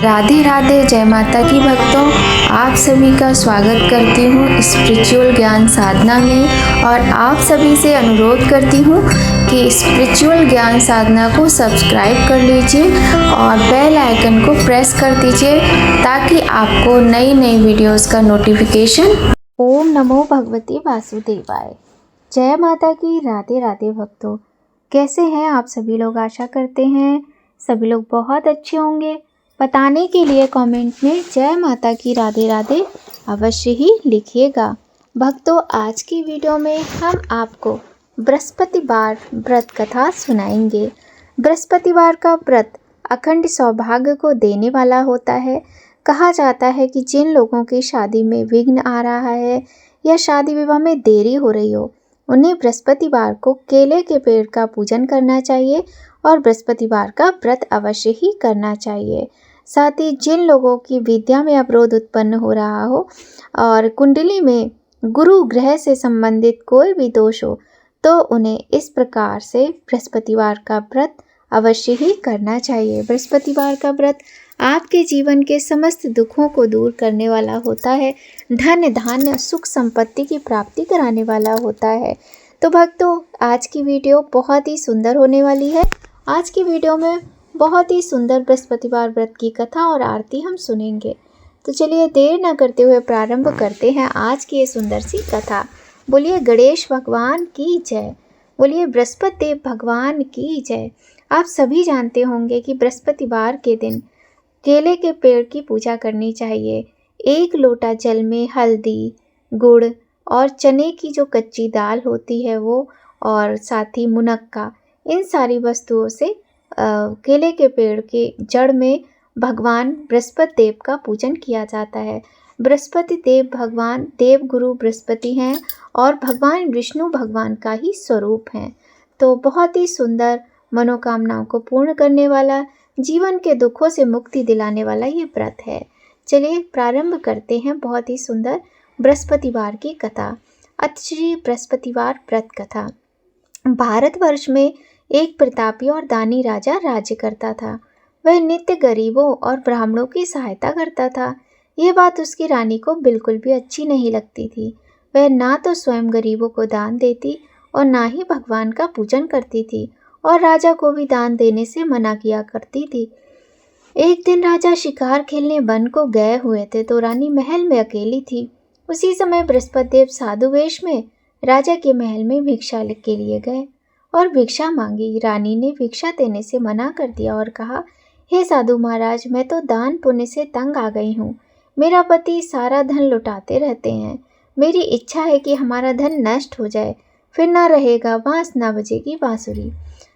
राधे राधे, जय माता की भक्तों। आप सभी का स्वागत करती हूँ स्पिरिचुअल ज्ञान साधना में और आप सभी से अनुरोध करती हूँ कि स्पिरिचुअल ज्ञान साधना को सब्सक्राइब कर लीजिए और बेल आइकन को प्रेस कर दीजिए ताकि आपको नई नई वीडियोस का नोटिफिकेशन। ओम नमो भगवते वासुदेवाय। जय माता की। राधे राधे भक्तों, कैसे हैं आप सभी लोग? आशा करते हैं सभी लोग बहुत अच्छे होंगे। बताने के लिए कमेंट में जय माता की राधे राधे अवश्य ही लिखिएगा। भक्तों, आज की वीडियो में हम आपको बृहस्पतिवार व्रत कथा सुनाएंगे। बृहस्पतिवार का व्रत अखंड सौभाग्य को देने वाला होता है। कहा जाता है कि जिन लोगों की शादी में विघ्न आ रहा है या शादी विवाह में देरी हो रही हो, उन्हें बृहस्पतिवार को केले के पेड़ का पूजन करना चाहिए और बृहस्पतिवार का व्रत अवश्य ही करना चाहिए। साथ ही जिन लोगों की विद्या में अवरोध उत्पन्न हो रहा हो और कुंडली में गुरु ग्रह से संबंधित कोई भी दोष हो, तो उन्हें इस प्रकार से बृहस्पतिवार का व्रत अवश्य ही करना चाहिए। बृहस्पतिवार का व्रत आपके जीवन के समस्त दुखों को दूर करने वाला होता है। धन धान्य सुख संपत्ति की प्राप्ति कराने वाला होता है। तो भक्तों, आज की वीडियो बहुत ही सुंदर होने वाली है। आज की वीडियो में बहुत ही सुंदर बृहस्पतिवार व्रत की कथा और आरती हम सुनेंगे। तो चलिए देर न करते हुए प्रारंभ करते हैं आज की ये सुंदर सी कथा। बोलिए गणेश भगवान की जय, बोलिए बृहस्पति देव भगवान की जय। आप सभी जानते होंगे कि बृहस्पतिवार के दिन केले के पेड़ की पूजा करनी चाहिए। 1 लोटा जल में हल्दी, गुड़ और चने की जो कच्ची दाल होती है वो, और साथ ही मुनक्का, इन सारी वस्तुओं से केले के पेड़ के जड़ में भगवान बृहस्पति देव का पूजन किया जाता है। बृहस्पति देव भगवान देव गुरु बृहस्पति हैं और भगवान विष्णु भगवान का ही स्वरूप हैं। तो बहुत ही सुंदर, मनोकामनाओं को पूर्ण करने वाला, जीवन के दुखों से मुक्ति दिलाने वाला ये व्रत है। चलिए प्रारंभ करते हैं बहुत ही सुंदर बृहस्पतिवार की कथा। अतिश्री बृहस्पतिवार व्रत कथा। भारतवर्ष में एक प्रतापी और दानी राजा राज्य करता था। वह नित्य गरीबों और ब्राह्मणों की सहायता करता था। यह बात उसकी रानी को बिल्कुल भी अच्छी नहीं लगती थी। वह ना तो स्वयं गरीबों को दान देती और ना ही भगवान का पूजन करती थी, और राजा को भी दान देने से मना किया करती थी। एक दिन राजा शिकार खेलने वन को गए हुए थे तो रानी महल में अकेली थी। उसी समय बृहस्पति देव साधु वेश में राजा के महल में भिक्षा के लिए गए और भिक्षा मांगी। रानी ने भिक्षा देने से मना कर दिया और कहा, हे साधु महाराज, मैं तो दान पुण्य से तंग आ गई हूँ। मेरा पति सारा धन लुटाते रहते हैं। मेरी इच्छा है कि हमारा धन नष्ट हो जाए, फिर ना रहेगा बांस ना बजेगी बांसुरी।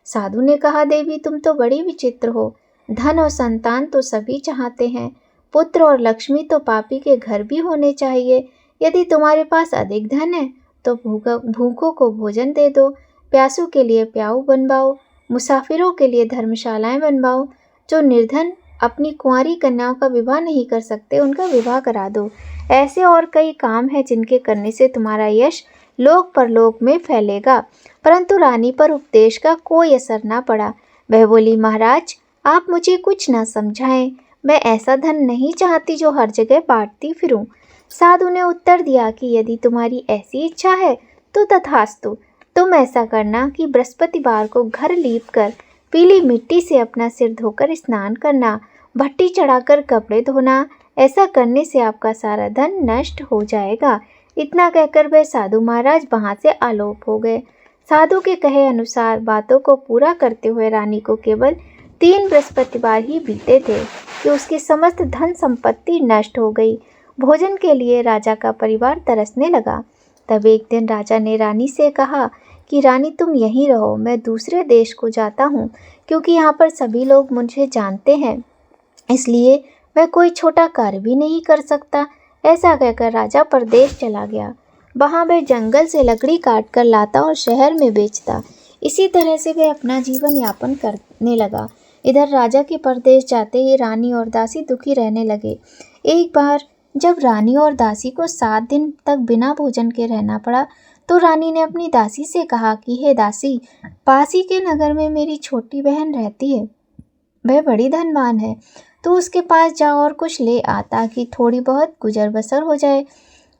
साधु ने कहा, देवी तुम तो बड़ी विचित्र हो। धन और संतान तो सभी चाहते हैं, पुत्र और लक्ष्मी तो पापी के घर भी होने चाहिए। यदि तुम्हारे पास अधिक धन है तो भूखों को भोजन दे दो, प्यासों के लिए प्याऊ बनवाओ, मुसाफिरों के लिए धर्मशालाएं बनवाओ। जो निर्धन अपनी कुंवारी कन्याओं का विवाह नहीं कर सकते, उनका विवाह करा दो। ऐसे और कई काम हैं जिनके करने से तुम्हारा यश लोक परलोक में फैलेगा। परंतु रानी पर उपदेश का कोई असर ना पड़ा। वह बोली, महाराज आप मुझे कुछ ना समझाएं। मैं ऐसा धन नहीं चाहती जो हर जगह बांटती फिरूं। साधु ने उत्तर दिया कि यदि तुम्हारी ऐसी इच्छा है तो तथास्तु। तुम ऐसा करना कि बृहस्पतिवार को घर लीपकर पीली मिट्टी से अपना सिर धोकर स्नान करना, भट्टी चढ़ाकर कपड़े धोना। ऐसा करने से आपका सारा धन नष्ट हो जाएगा। इतना कहकर वह साधु महाराज वहां से आलोप हो गए। साधु के कहे अनुसार बातों को पूरा करते हुए रानी को केवल 3 बृहस्पतिवार ही बीते थे कि उसकी समस्त धन संपत्ति नष्ट हो गई। भोजन के लिए राजा का परिवार तरसने लगा। तब एक दिन राजा ने रानी से कहा कि रानी तुम यहीं रहो, मैं दूसरे देश को जाता हूँ, क्योंकि यहाँ पर सभी लोग मुझे जानते हैं, इसलिए मैं कोई छोटा कार्य भी नहीं कर सकता। ऐसा कहकर राजा परदेश चला गया। वहाँ वह जंगल से लकड़ी काट कर लाता और शहर में बेचता। इसी तरह से वह अपना जीवन यापन करने लगा। इधर राजा के परदेश जाते ही रानी और दासी दुखी रहने लगे। एक बार जब रानी और दासी को 7 दिन तक बिना भोजन के रहना पड़ा, तो रानी ने अपनी दासी से कहा कि हे दासी, पास ही के नगर में मेरी छोटी बहन रहती है, वह बड़ी धनवान है। तू उसके पास जा और कुछ ले आ ताकि थोड़ी बहुत गुजर बसर हो जाए।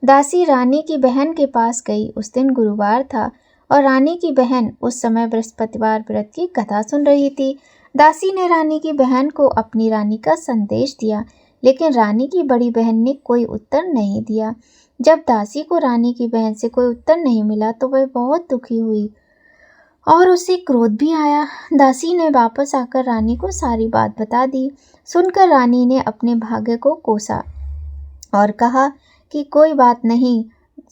दासी रानी की बहन के पास गई। उस दिन गुरुवार था और रानी की बहन उस समय बृहस्पतिवार व्रत की कथा सुन रही थी। दासी ने रानी की बहन को अपनी रानी का संदेश दिया, लेकिन रानी की बड़ी बहन ने कोई उत्तर नहीं दिया। जब दासी को रानी की बहन से कोई उत्तर नहीं मिला तो वह बहुत दुखी हुई और उसे क्रोध भी आया। दासी ने वापस आकर रानी को सारी बात बता दी। सुनकर रानी ने अपने भाग्य को कोसा और कहा कि कोई बात नहीं,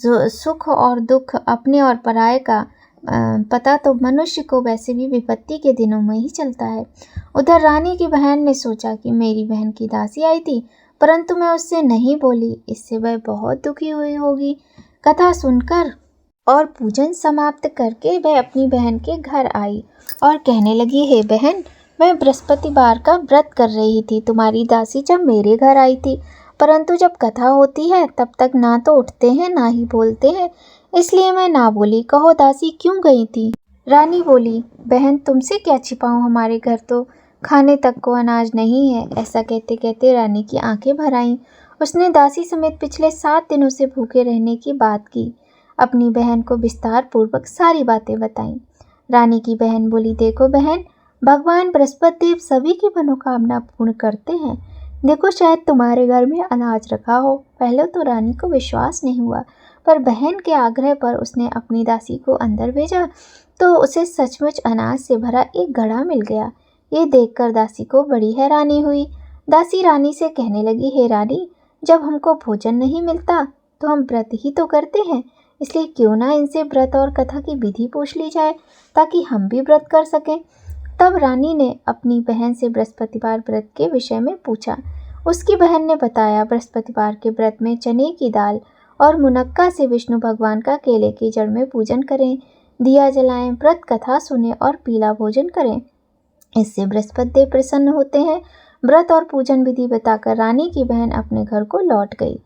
जो सुख और दुख अपने और पराये का पता तो मनुष्य को वैसे भी विपत्ति के दिनों में ही चलता है। उधर रानी की बहन ने सोचा कि मेरी बहन की दासी आई थी, परंतु मैं उससे नहीं बोली, इससे वह बहुत दुखी हुई होगी। कथा सुनकर और पूजन समाप्त करके वह अपनी बहन के घर आई और कहने लगी, हे बहन, मैं बृहस्पतिवार का व्रत कर रही थी। तुम्हारी दासी जब मेरे घर आई थी, परंतु जब कथा होती है तब तक ना तो उठते हैं ना ही बोलते हैं, इसलिए मैं ना बोली। कहो दासी क्यों गई थी? रानी बोली, बहन तुमसे क्या छिपाऊं, हमारे घर तो खाने तक को अनाज नहीं है। ऐसा कहते कहते रानी की आंखें भर आईं। उसने दासी समेत पिछले 7 दिनों से भूखे रहने की बात की, अपनी बहन को विस्तार पूर्वक सारी बातें बताईं। रानी की बहन बोली, देखो बहन, भगवान बृहस्पति देव सभी की मनोकामना पूर्ण करते हैं। देखो शायद तुम्हारे घर में अनाज रखा हो। पहले तो रानी को विश्वास नहीं हुआ, पर बहन के आग्रह पर उसने अपनी दासी को अंदर भेजा तो उसे सचमुच अनाज से भरा एक घड़ा मिल गया। ये देखकर दासी को बड़ी हैरानी हुई। दासी रानी से कहने लगी, हे रानी, जब हमको भोजन नहीं मिलता तो हम व्रत ही तो करते हैं, इसलिए क्यों ना इनसे व्रत और कथा की विधि पूछ ली जाए ताकि हम भी व्रत कर सकें। तब रानी ने अपनी बहन से बृहस्पतिवार व्रत के विषय में पूछा। उसकी बहन ने बताया, बृहस्पतिवार के व्रत में चने की दाल और मुनक्का से विष्णु भगवान का केले की जड़ में पूजन करें, दिया जलाएं, व्रत कथा सुने और पीला भोजन करें। इससे बृहस्पति देव प्रसन्न होते हैं। व्रत और पूजन विधि बताकर रानी की बहन अपने घर को लौट गई।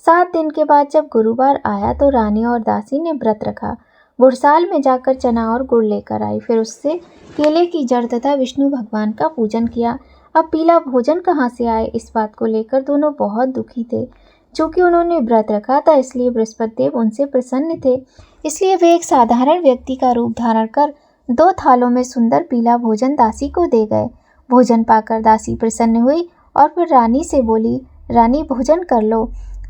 7 दिन के बाद जब गुरुवार आया तो रानी और दासी ने व्रत रखा। गुड़साल में जाकर चना और गुड़ लेकर आई, फिर उससे केले की जड़ तथा विष्णु भगवान का पूजन किया। अब पीला भोजन कहाँ से आए, इस बात को लेकर दोनों बहुत दुखी थे। चूँकि उन्होंने व्रत रखा था इसलिए बृहस्पति देव उनसे प्रसन्न थे, इसलिए वे एक साधारण व्यक्ति का रूप धारण कर 2 थालों में सुंदर पीला भोजन दासी को दे गए। भोजन पाकर दासी प्रसन्न हुई और फिर रानी से बोली, रानी भोजन कर लो।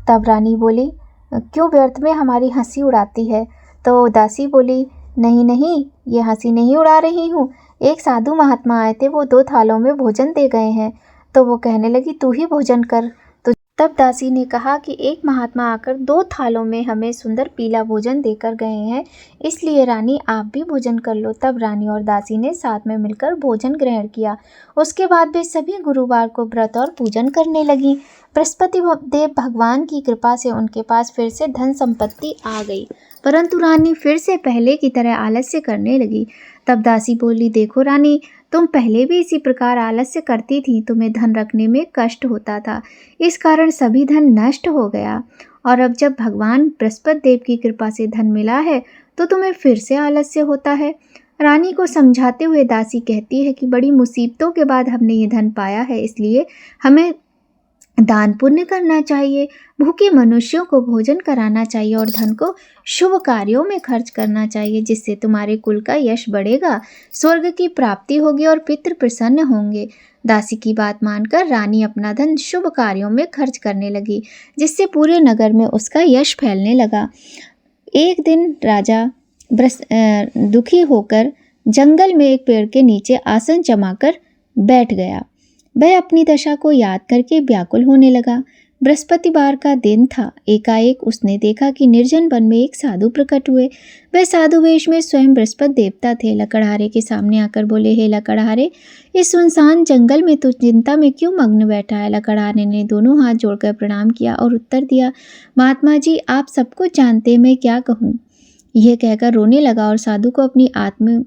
तब रानी बोली, क्यों व्यर्थ में हमारी हंसी उड़ाती है? तो दासी बोली, नहीं नहीं, ये हंसी नहीं उड़ा रही हूँ। एक साधु महात्मा आए थे, वो 2 थालों में भोजन दे गए हैं। तो वो कहने लगी, तू ही भोजन कर। तो तब दासी ने कहा कि एक महात्मा आकर 2 थालों में हमें सुंदर पीला भोजन देकर गए हैं, इसलिए रानी आप भी भोजन कर लो। तब रानी और दासी ने साथ में मिलकर भोजन ग्रहण किया। उसके बाद वे सभी गुरुवार को व्रत और पूजन करने लगी। बृहस्पति देव भगवान की कृपा से उनके पास फिर से धन संपत्ति आ गई, परंतु रानी फिर से पहले की तरह आलस्य करने लगी। तब दासी बोली, देखो रानी, तुम पहले भी इसी प्रकार आलस्य करती थी, तुम्हें धन रखने में कष्ट होता था, इस कारण सभी धन नष्ट हो गया, और अब जब भगवान बृहस्पति देव की कृपा से धन मिला है तो तुम्हें फिर से आलस्य होता है। रानी को समझाते हुए दासी कहती है कि बड़ी मुसीबतों के बाद हमने ये धन पाया है, इसलिए हमें दान पुण्य करना चाहिए, भूखे मनुष्यों को भोजन कराना चाहिए और धन को शुभ कार्यों में खर्च करना चाहिए, जिससे तुम्हारे कुल का यश बढ़ेगा, स्वर्ग की प्राप्ति होगी और पितृ प्रसन्न होंगे। दासी की बात मानकर रानी अपना धन शुभ कार्यों में खर्च करने लगी, जिससे पूरे नगर में उसका यश फैलने लगा। एक दिन राजा दुखी होकर जंगल में एक पेड़ के नीचे आसन जमाकर बैठ गया। वह अपनी दशा को याद करके व्याकुल होने लगा। बृहस्पतिवार का दिन था। एकाएक उसने देखा कि निर्जन वन में एक साधु प्रकट हुए। वह साधु वेश में स्वयं बृहस्पति देवता थे। लकड़हारे के सामने आकर बोले, हे लकड़हारे, इस सुनसान जंगल में तू चिंता में क्यों मग्न बैठा है? लकड़हारे ने दोनों हाथ जोड़कर प्रणाम किया और उत्तर दिया, महात्मा जी, आप सब कुछ जानते हैं, मैं क्या कहूँ? यह कहकर रोने लगा और साधु को अपनी आत्म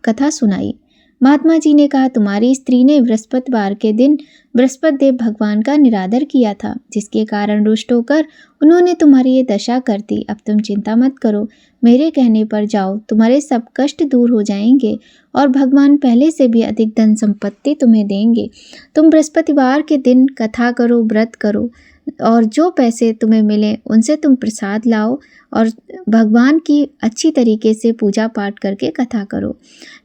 कथा सुनाई। महात्मा जी ने कहा, तुम्हारी स्त्री ने बृहस्पतिवार के दिन बृहस्पति देव भगवान का निरादर किया था, जिसके कारण रुष्ट होकर उन्होंने तुम्हारी ये दशा कर दी। अब तुम चिंता मत करो, मेरे कहने पर जाओ, तुम्हारे सब कष्ट दूर हो जाएंगे और भगवान पहले से भी अधिक धन संपत्ति तुम्हें देंगे। तुम बृहस्पतिवार के दिन कथा करो, व्रत करो और जो पैसे तुम्हें मिले उनसे तुम प्रसाद लाओ और भगवान की अच्छी तरीके से पूजा पाठ करके कथा करो।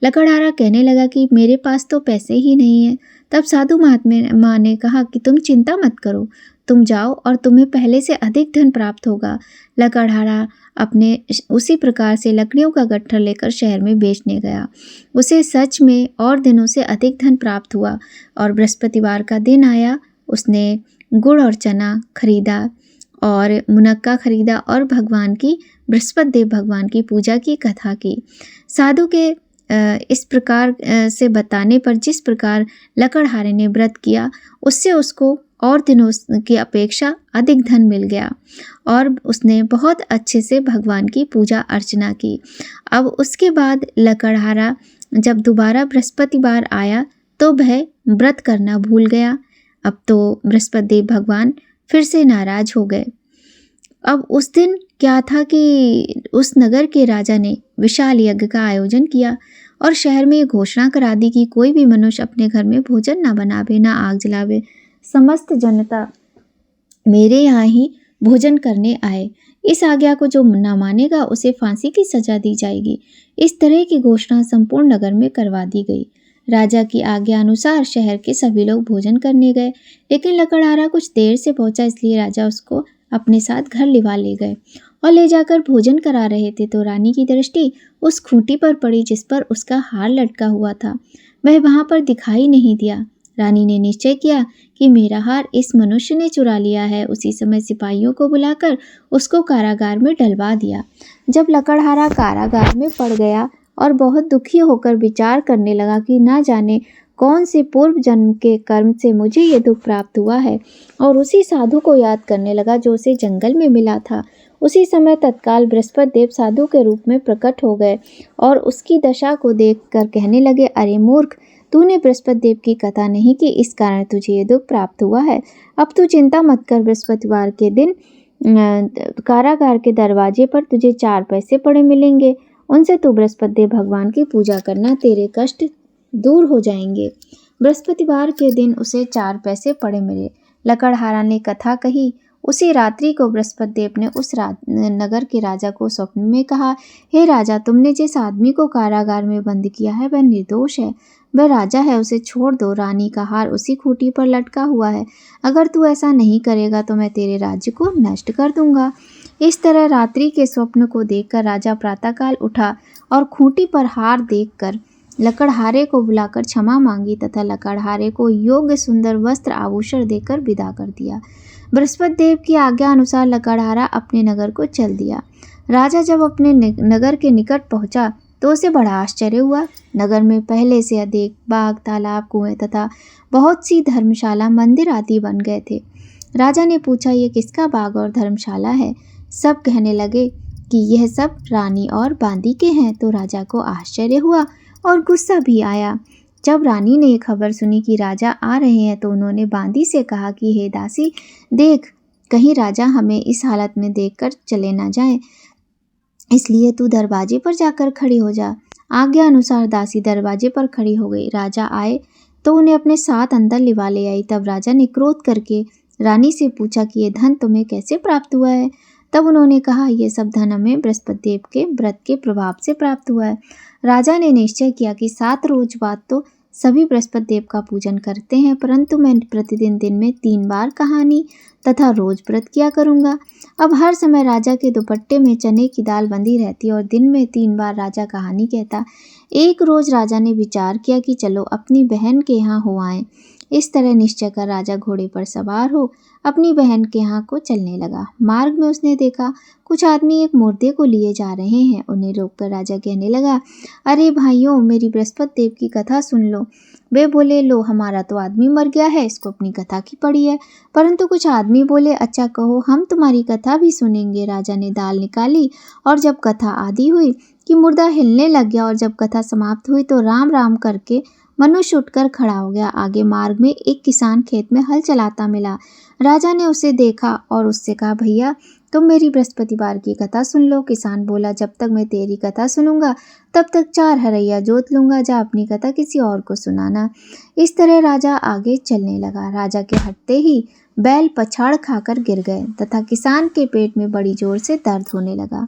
लकड़हारा कहने लगा कि मेरे पास तो पैसे ही नहीं है। तब साधु महात्मा ने कहा कि तुम चिंता मत करो, तुम जाओ और तुम्हें पहले से अधिक धन प्राप्त होगा। लकड़हारा अपने उसी प्रकार से लकड़ियों का गट्ठर लेकर शहर में बेचने गया। उसे सच में और दिनों से अधिक धन प्राप्त हुआ और बृहस्पतिवार का दिन आया। उसने गुड़ और चना खरीदा और मुनक्का खरीदा और भगवान की बृहस्पति देव भगवान की पूजा की कथा की। साधु के इस प्रकार से बताने पर जिस प्रकार लकड़हारे ने व्रत किया, उससे उसको और दिनों की अपेक्षा अधिक धन मिल गया और उसने बहुत अच्छे से भगवान की पूजा अर्चना की। अब उसके बाद लकड़हारा जब दोबारा बृहस्पतिवार आया तो वह व्रत करना भूल गया। अब तो बृहस्पति देव भगवान फिर से नाराज हो गए। अब उस दिन क्या था कि उस नगर के राजा ने विशाल यज्ञ का आयोजन किया और शहर में ये घोषणा करा दी कि कोई भी मनुष्य अपने घर में भोजन ना बनावे, ना आग जलावे, समस्त जनता मेरे यहाँ ही भोजन करने आए। इस आज्ञा को जो न मानेगा उसे फांसी की सजा दी जाएगी। इस तरह की घोषणा संपूर्ण नगर में करवा दी गई। राजा की आज्ञा अनुसार शहर के सभी लोग भोजन करने गए, लेकिन लकड़हारा कुछ देर से पहुंचा, इसलिए राजा उसको अपने साथ घर लिवा ले गए और ले जाकर भोजन करा रहे थे तो रानी की दृष्टि उस खूंटी पर पड़ी जिस पर उसका हार लटका हुआ था। वह वहां पर दिखाई नहीं दिया। रानी ने निश्चय किया कि मेरा हार इस मनुष्य ने चुरा लिया है। उसी समय सिपाहियों को बुलाकर उसको कारागार में डलवा दिया। जब लकड़हारा कारागार में पड़ गया और बहुत दुखी होकर विचार करने लगा कि ना जाने कौन से पूर्व जन्म के कर्म से मुझे ये दुख प्राप्त हुआ है, और उसी साधु को याद करने लगा जो उसे जंगल में मिला था। उसी समय तत्काल बृहस्पति देव साधु के रूप में प्रकट हो गए और उसकी दशा को देखकर कहने लगे, अरे मूर्ख, तूने बृहस्पति देव की कथा नहीं की, इस कारण तुझे ये दुख प्राप्त हुआ है। अब तू चिंता मत कर, बृहस्पतिवार के दिन कारागार के दरवाजे पर तुझे 4 पैसे पड़े मिलेंगे, उनसे तू बृहस्पति देव भगवान की पूजा करना, तेरे कष्ट दूर हो जाएंगे। बृहस्पतिवार के दिन उसे 4 पैसे पड़े मिले। लकड़हारा ने कथा कही। उसी रात्रि को बृहस्पति देव ने उस नगर के राजा को स्वप्न में कहा, हे राजा, तुमने जिस आदमी को कारागार में बंद किया है वह निर्दोष है, वह राजा है, उसे छोड़ दो। रानी का हार उसी खूंटी पर लटका हुआ है। अगर तू ऐसा नहीं करेगा तो मैं तेरे राज्य को नष्ट कर दूंगा। इस तरह रात्रि के स्वप्न को देखकर राजा प्रातःकाल उठा और खूंटी पर हार देखकर लकड़हारे को बुलाकर क्षमा मांगी तथा लकड़हारे को योग्य सुंदर वस्त्र आभूषण देकर विदा कर दिया। बृहस्पति देव की आज्ञा अनुसार लकड़हारा अपने नगर को चल दिया। राजा जब अपने नगर के निकट पहुंचा तो उसे बड़ा आश्चर्य हुआ। नगर में पहले से अधिक बाग, तालाब, कुएं तथा बहुत सी धर्मशाला, मंदिर आदि बन गए थे। राजा ने पूछा, ये किसका बाग और धर्मशाला है? सब कहने लगे कि यह सब रानी और बांदी के हैं। तो राजा को आश्चर्य हुआ और गुस्सा भी आया। जब रानी ने ये खबर सुनी कि राजा आ रहे हैं तो उन्होंने बांदी से कहा कि हे दासी, देख, कहीं राजा हमें इस हालत में देखकर चले ना जाएं, इसलिए तू दरवाजे पर जाकर खड़ी हो जा। आज्ञा अनुसार दासी दरवाजे पर खड़ी हो गई। राजा आए तो उन्हें अपने साथ अंदर लिवा ले आई। तब राजा ने क्रोध करके रानी से पूछा कि ये धन तुम्हें कैसे प्राप्त हुआ है? तब उन्होंने कहा, ये सब धन हमें बृहस्पति देव के व्रत के प्रभाव से प्राप्त हुआ है। राजा ने निश्चय किया कि 7 रोज बाद तो सभी बृहस्पति देव का पूजन करते हैं, परंतु मैं प्रतिदिन दिन में 3 बार कहानी तथा रोज व्रत किया करूँगा। अब हर समय राजा के दुपट्टे में चने की दाल बंधी रहती और दिन में 3 बार राजा कहानी कहता। एक रोज राजा ने विचार किया कि चलो अपनी बहन के यहाँ हो आएं। इस तरह निश्चय कर राजा घोड़े पर सवार हो अपनी बहन के यहाँ को चलने लगा। मार्ग में उसने देखा कुछ आदमी एक मुर्दे को लिए जा रहे हैं। उन्हें रोककर राजा कहने लगा, अरे भाइयों, मेरी बृहस्पति देव की कथा सुन लो। वे बोले, लो, हमारा तो आदमी मर गया है, इसको अपनी कथा की पड़ी है। परंतु कुछ आदमी बोले, अच्छा कहो, हम तुम्हारी कथा भी सुनेंगे। राजा ने दाल निकाली और जब कथा आदि हुई कि कि मुर्दा हिलने लग गया और जब कथा समाप्त हुई तो राम राम करके मनुष्य उठकर खड़ा हो गया। आगे मार्ग में एक किसान खेत में हल चलाता मिला। राजा ने उसे देखा और उससे कहा, भैया तुम मेरी बृहस्पतिवार की कथा सुन लो। किसान बोला, जब तक मैं तेरी कथा सुनूंगा तब तक 4 हरैया जोत लूंगा, जा अपनी कथा किसी और को सुनाना। इस तरह राजा आगे चलने लगा। राजा के हटते ही बैल पछाड़ खाकर गिर गए तथा किसान के पेट में बड़ी जोर से दर्द होने लगा।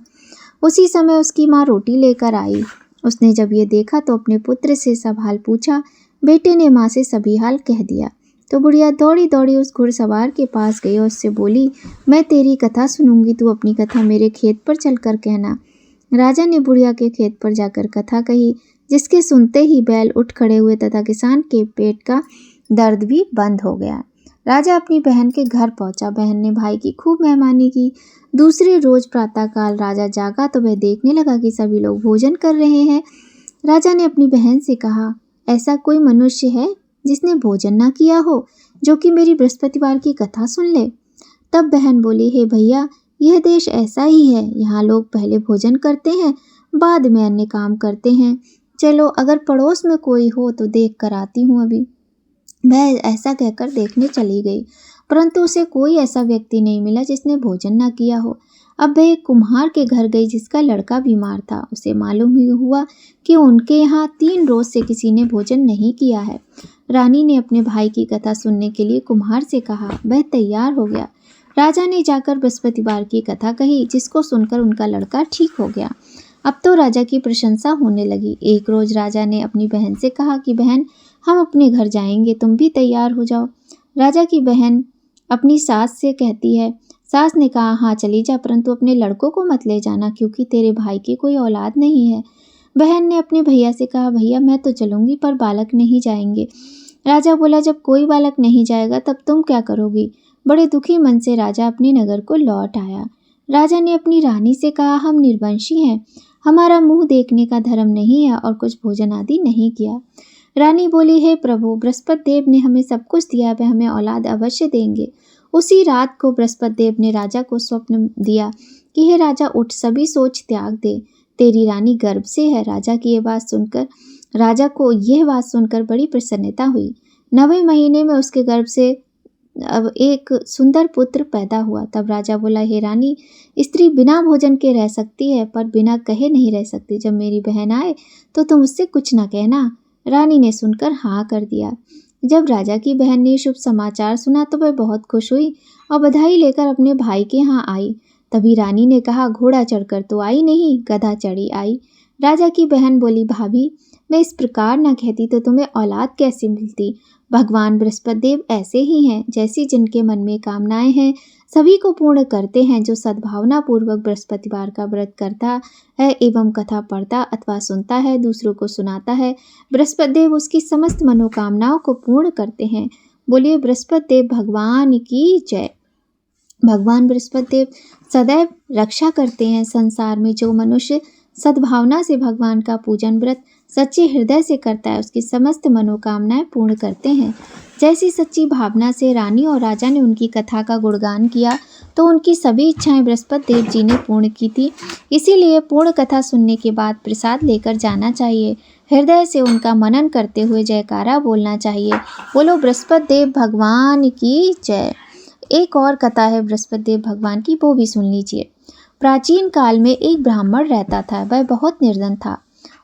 उसी समय उसकी माँ रोटी लेकर आई। उसने जब ये देखा तो अपने पुत्र से सब हाल पूछा। बेटे ने माँ से सभी हाल कह दिया तो बुढ़िया दौड़ी दौड़ी उस घुड़सवार के पास गई और उससे बोली, मैं तेरी कथा सुनूंगी, तू अपनी कथा मेरे खेत पर चलकर कहना। राजा ने बुढ़िया के खेत पर जाकर कथा कही, जिसके सुनते ही बैल उठ खड़े हुए तथा किसान के पेट का दर्द भी बंद हो गया। राजा अपनी बहन के घर पहुंचा। बहन ने भाई की खूब मेहमानी की। दूसरे रोज प्रातःकाल राजा जागा तो वह देखने लगा कि सभी लोग भोजन कर रहे हैं। राजा ने अपनी बहन से कहा, ऐसा कोई मनुष्य है जिसने भोजन ना किया हो, जो कि मेरी बृहस्पतिवार की कथा सुन ले। तब बहन बोली, हे भैया, यह देश ऐसा ही है। यहाँ लोग पहले भोजन करते हैं, बाद में अन्य काम करते हैं। चलो, अगर पड़ोस में कोई हो तो देख कर आती हूँ अभी। वह ऐसा कहकर देखने चली गई, परंतु उसे कोई ऐसा व्यक्ति नहीं मिला जिसने भोजन ना किया हो। अब वह एक कुम्हार के घर गई जिसका लड़का बीमार था। उसे मालूम ही हुआ कि उनके यहाँ 3 रोज से किसी ने भोजन नहीं किया है। रानी ने अपने भाई की कथा सुनने के लिए कुम्हार से कहा। वह तैयार हो गया। राजा ने जाकर बृहस्पतिवार की कथा कही, जिसको सुनकर उनका लड़का ठीक हो गया। अब तो राजा की प्रशंसा होने लगी। एक रोज राजा ने अपनी बहन से कहा कि बहन, हम अपने घर जाएंगे, तुम भी तैयार हो जाओ। राजा की बहन अपनी सास से कहती है। सास ने कहा, हाँ चली जा, परंतु अपने लड़कों को मत ले जाना, क्योंकि तेरे भाई की कोई औलाद नहीं है। बहन ने अपने भैया से कहा, भैया मैं तो चलूंगी पर बालक नहीं जाएंगे। राजा बोला, जब कोई बालक नहीं जाएगा तब तुम क्या करोगी। बड़े दुखी मन से राजा अपने नगर को लौट आया। राजा ने अपनी रानी से कहा, हम निर्वंशी हैं, हमारा मुंह देखने का धर्म नहीं है और कुछ भोजन आदि नहीं किया। रानी बोली, हे प्रभु, बृहस्पति देव ने हमें सब कुछ दिया, वह हमें औलाद अवश्य देंगे। उसी रात को बृहस्पति देव ने राजा को स्वप्न दिया कि हे राजा, उठ, सभी सोच त्याग दे, तेरी रानी गर्भ से है। राजा को यह बात सुनकर बड़ी प्रसन्नता हुई। 9वें महीने में उसके गर्भ से अब एक सुंदर पुत्र पैदा हुआ। तब राजा बोला, हे रानी, स्त्री बिना भोजन के रह सकती है पर बिना कहे नहीं रह सकती। जब मेरी बहन आए तो तुम उससे कुछ न कहना। रानी ने सुनकर हाँ कर दिया। जब राजा की बहन ने शुभ समाचार सुना तो वह बहुत खुश हुई और बधाई लेकर अपने भाई के यहाँ आई। तभी रानी ने कहा, घोड़ा चढ़कर तो आई नहीं, गधा चढ़ी आई। राजा की बहन बोली, भाभी, मैं इस प्रकार न कहती तो तुम्हें औलाद कैसे मिलती। भगवान बृहस्पति देव ऐसे ही हैं, जैसी जिनके मन में कामनाएं हैं सभी को पूर्ण करते हैं। जो सद्भावना पूर्वक बृहस्पतिवार का व्रत करता है एवं कथा पढ़ता अथवा सुनता है, दूसरों को सुनाता है, बृहस्पति देव उसकी समस्त मनोकामनाओं को पूर्ण करते हैं। बोलिए बृहस्पति देव भगवान की जय। भगवान बृहस्पति देव सदैव रक्षा करते हैं। संसार में जो मनुष्य सद्भावना से भगवान का पूजन व्रत सच्चे हृदय से करता है, उसकी समस्त मनोकामनाएं पूर्ण करते हैं। जैसी सच्ची भावना से रानी और राजा ने उनकी कथा का गुणगान किया तो उनकी सभी इच्छाएं बृहस्पति देव जी ने पूर्ण की थी। इसीलिए पूर्ण कथा सुनने के बाद प्रसाद लेकर जाना चाहिए। हृदय से उनका मनन करते हुए जयकारा बोलना चाहिए। बोलो बृहस्पति देव भगवान की जय। एक और कथा है बृहस्पति देव भगवान की, वो भी सुन लीजिए। प्राचीन काल में एक ब्राह्मण रहता था। वह बहुत निर्धन था।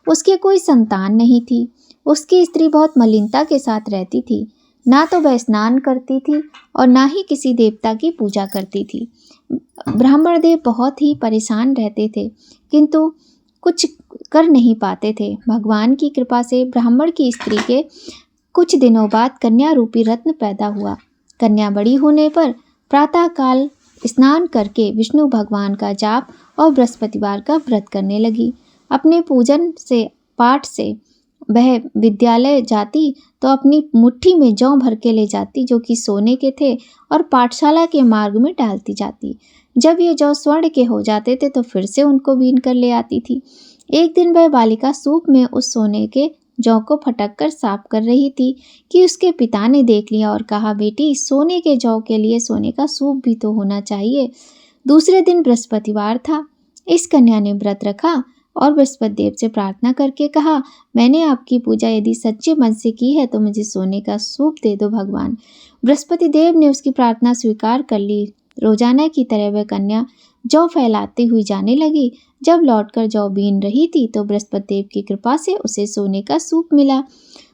उसके कोई संतान नहीं थी। उसकी स्त्री बहुत मलिनता के साथ रहती थी। ना तो वह स्नान करती थी और ना ही किसी देवता की पूजा करती थी। ब्राह्मण देव बहुत ही परेशान रहते थे, किंतु कुछ कर नहीं पाते थे। भगवान की कृपा से ब्राह्मण की स्त्री के कुछ दिनों बाद कन्या रूपी रत्न पैदा हुआ। कन्या बड़ी होने पर प्रातःकाल स्नान करके विष्णु भगवान का जाप और बृहस्पतिवार का व्रत करने लगी। अपने पूजन से पाठ से वह विद्यालय जाती तो अपनी मुट्ठी में जौ भर के ले जाती, जो कि सोने के थे, और पाठशाला के मार्ग में डालती जाती। जब ये जौ स्वर्ण के हो जाते थे तो फिर से उनको बीन कर ले आती थी। एक दिन वह बालिका सूप में उस सोने के जौ को फटक कर साफ कर रही थी कि उसके पिता ने देख लिया और कहा, बेटी, सोने के जौ के लिए सोने का सूप भी तो होना चाहिए। दूसरे दिन बृहस्पतिवार था। इस कन्या ने व्रत रखा। और बृहस्पति देव से प्रार्थना करके कहा, मैंने आपकी पूजा यदि सच्चे मन से की है तो मुझे सोने का सूप दे दो भगवान। बृहस्पति देव ने उसकी प्रार्थना स्वीकार कर ली। रोजाना की तरह वह कन्या जौ फैलाती हुई जाने लगी। जब लौटकर जौ बीन रही थी तो बृहस्पति देव की कृपा से उसे सोने का सूप मिला।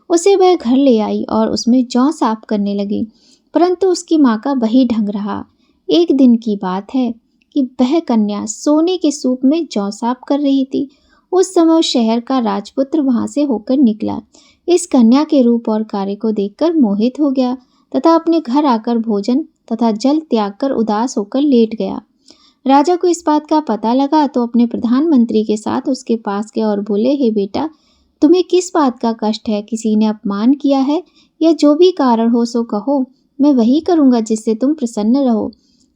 उसे वह घर ले आई और उसमें जौ साफ करने लगी, परंतु उसकी माँ का वही ढंग रहा। एक दिन की बात है कि वह कन्या सोने के सूप में जौ साफ कर रही थी। उस समय शहर का राजपुत्र वहां से होकर निकला। इस कन्या के रूप और कार्य को देखकर मोहित हो गया तथा अपने घर आकर भोजन तथा जल त्याग कर उदास होकर लेट गया। राजा को इस बात का पता लगा तो अपने प्रधानमंत्री के साथ उसके पास गया और बोले, हे बेटा, तुम्हें किस बात का कष्ट है? किसी ने अपमान किया है या जो भी कारण हो सो कहो, मैं वही करूँगा जिससे तुम प्रसन्न रहो।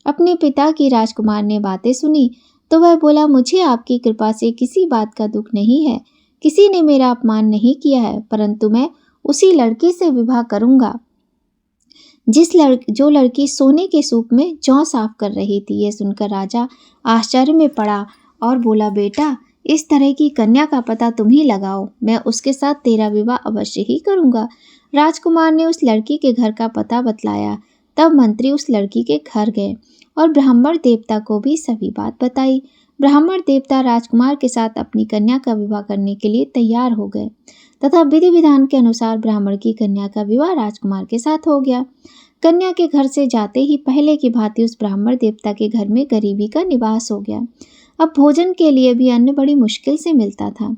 अपने पिता की राजकुमार ने बातें सुनी तो वह बोला, मुझे आपकी कृपा से किसी बात का दुख नहीं है। किसी ने मेरा अपमान नहीं किया है, परंतु मैं उसी लड़की से विवाह करूँगा जो लड़की सोने के सूप में जौ साफ कर रही थी। यह सुनकर राजा आश्चर्य में पड़ा और बोला, बेटा, इस तरह की कन्या का पता तुम ही लगाओ, मैं उसके साथ तेरा विवाह अवश्य ही करूँगा। राजकुमार ने उस लड़की के घर का पता बतलाया। तब मंत्री उस लड़की के घर गए और ब्राह्मण देवता को भी सभी बात बताई। ब्राह्मण देवता राजकुमार के साथ अपनी कन्या का विवाह करने के लिए तैयार हो गए तथा विधि विधान के अनुसार ब्राह्मण की कन्या का विवाह राजकुमार के साथ हो गया। कन्या के घर से जाते ही पहले की भांति उस ब्राह्मण देवता के घर में गरीबी का निवास हो गया। अब भोजन के लिए भी अन्न बड़ी मुश्किल से मिलता था।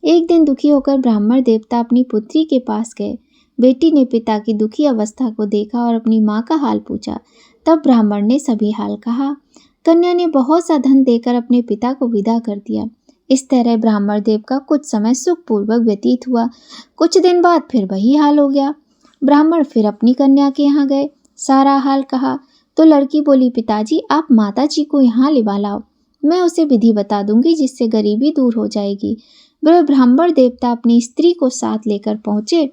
एक दिन दुखी होकर ब्राह्मण देवता अपनी पुत्री के पास गए। बेटी ने पिता की दुखी अवस्था को देखा और अपनी माँ का हाल पूछा। तब ब्राह्मण ने सभी हाल कहा। कन्या ने बहुत सा धन देकर अपने पिता को विदा कर दिया। इस तरह ब्राह्मण देव का कुछ समय सुखपूर्वक व्यतीत हुआ। कुछ दिन बाद फिर वही हाल हो गया। ब्राह्मण फिर अपनी कन्या के यहाँ गए, सारा हाल कहा तो लड़की बोली, पिताजी, आप माता जी को यहाँ लिवा लाओ, मैं उसे विधि बता दूंगी जिससे गरीबी दूर हो जाएगी। वह ब्राह्मण देवता अपनी स्त्री को साथ लेकर पहुँचे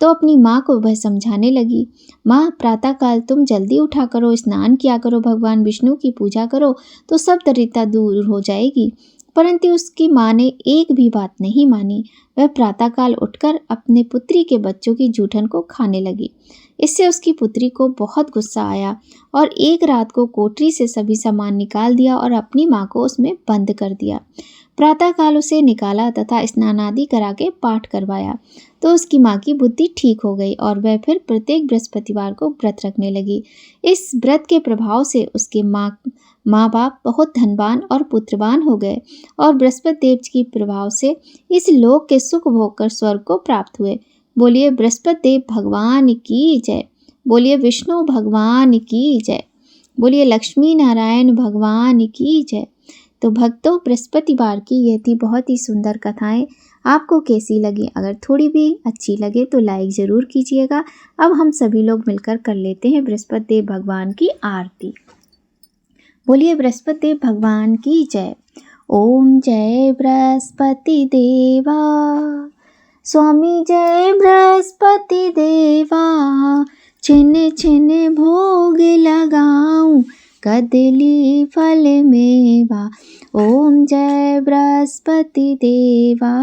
तो अपनी माँ को वह समझाने लगी, माँ, प्रातःकाल तुम जल्दी उठा करो, स्नान किया करो, भगवान विष्णु की पूजा करो तो सब दरिद्रता दूर हो जाएगी। परंतु उसकी माँ ने एक भी बात नहीं मानी। वह प्रातःकाल उठकर अपने पुत्री के बच्चों की जूठन को खाने लगी। इससे उसकी पुत्री को बहुत गुस्सा आया और एक रात को कोठरी से सभी सामान निकाल दिया और अपनी माँ को उसमें बंद कर दिया। प्रातःकाल उसे निकाला तथा स्नान आदि करा के पाठ करवाया तो उसकी माँ की बुद्धि ठीक हो गई और वह फिर प्रत्येक बृहस्पतिवार को व्रत रखने लगी। इस व्रत के प्रभाव से उसके माँ बाप बहुत धनवान और पुत्रवान हो गए और बृहस्पति देव के प्रभाव से इस लोक के सुख भोग कर स्वर्ग को प्राप्त हुए। बोलिए प्रबृहस्पति देव भगवान की जय। बोलिए विष्णु भगवान की जय। बोलिए लक्ष्मी नारायण भगवान की जय। तो भक्तों, बृहस्पतिवार की यह थी बहुत ही सुंदर कथाएं। आपको कैसी लगी? अगर थोड़ी भी अच्छी लगे तो लाइक ज़रूर कीजिएगा। अब हम सभी लोग मिलकर कर लेते हैं बृहस्पति देव भगवान की आरती। बोलिए बृहस्पति देव भगवान की जय। ओम जय बृहस्पति देवा, स्वामी जय बृहस्पति देवा, छिन छिन भोग लगाऊं, कदली फल मेवा। ओम जय बृहस्पति देवा,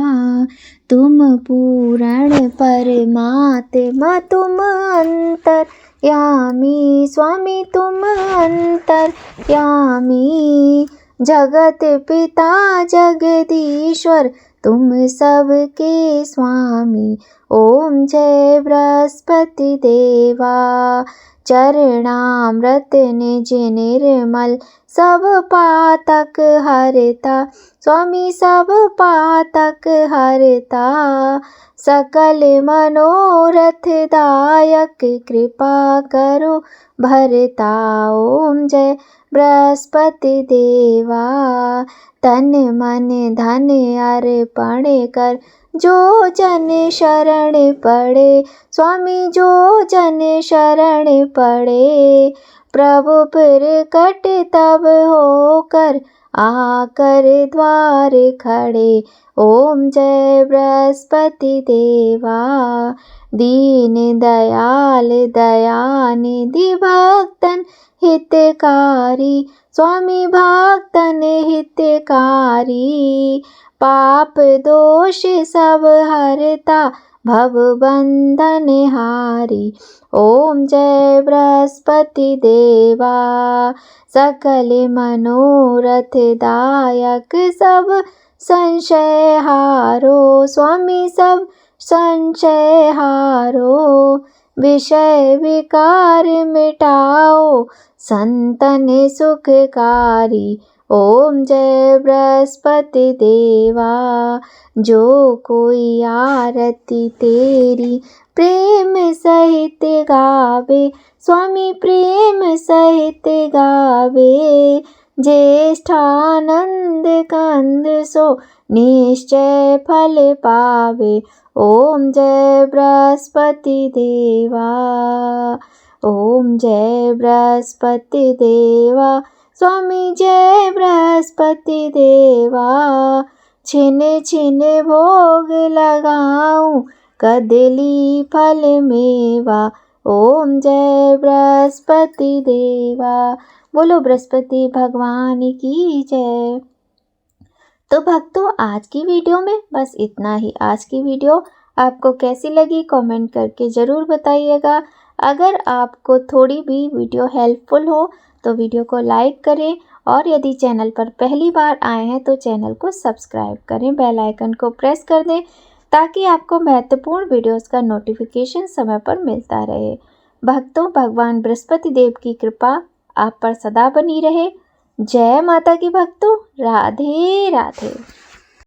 तुम पूर्ण परमात्मा, तुम अंतर्यामी, स्वामी तुम अंतर्यामी, जगत पिता जगदीश्वर, तुम सबके स्वामी। ओम जय बृहस्पति देवा, चरणामृत निज निर्मल, सब पातक हरता, स्वामी सब पातक हरता, सकल मनोरथ दायक, कृपा करो भरता। ओम जय बृहस्पति देवा, तन मन धन अर्पण कर, जो जन शरण पड़े, स्वामी जो जन शरण पड़े, प्रभु प्रकट तब होकर, आकर द्वार खड़े। ओम जय बृहस्पति देवा, दीन दयाल दयानिधि, भक्तन हितकारी, स्वामी भक्तन हितकारी, पाप दोष सब हरता भव बंधन हारी। ओम जय बृहस्पति देवा सकल मनोरथ दायक सब संशय हारो। स्वामी सब संशय हारो। विषय विकार मिटाओ संतन सुखकारी। ओम जय बृहस्पति देवा जो कोई आरती तेरी प्रेम सहित गावे। स्वामी प्रेम सहित गावे। ज्येष्ठानंद कंद सो निश्चय फल पावे। ओम जय बृहस्पति देवा। ओम जय बृहस्पति देवा। स्वामी जय बृहस्पति देवा। छिन छिन भोग लगाऊं कदली फल मेवा। ओम जय बृहस्पति देवा। बोलो बृहस्पति भगवान की जय। तो भक्तों आज की वीडियो में बस इतना ही। आज की वीडियो आपको कैसी लगी कमेंट करके ज़रूर बताइएगा। अगर आपको थोड़ी भी वीडियो हेल्पफुल हो तो वीडियो को लाइक करें और यदि चैनल पर पहली बार आए हैं तो चैनल को सब्सक्राइब करें, बेल आइकन को प्रेस कर दें ताकि आपको महत्वपूर्ण वीडियोस का नोटिफिकेशन समय पर मिलता रहे। भक्तों भगवान बृहस्पति देव की कृपा आप पर सदा बनी रहे। जय माता की भक्तों। राधे राधे।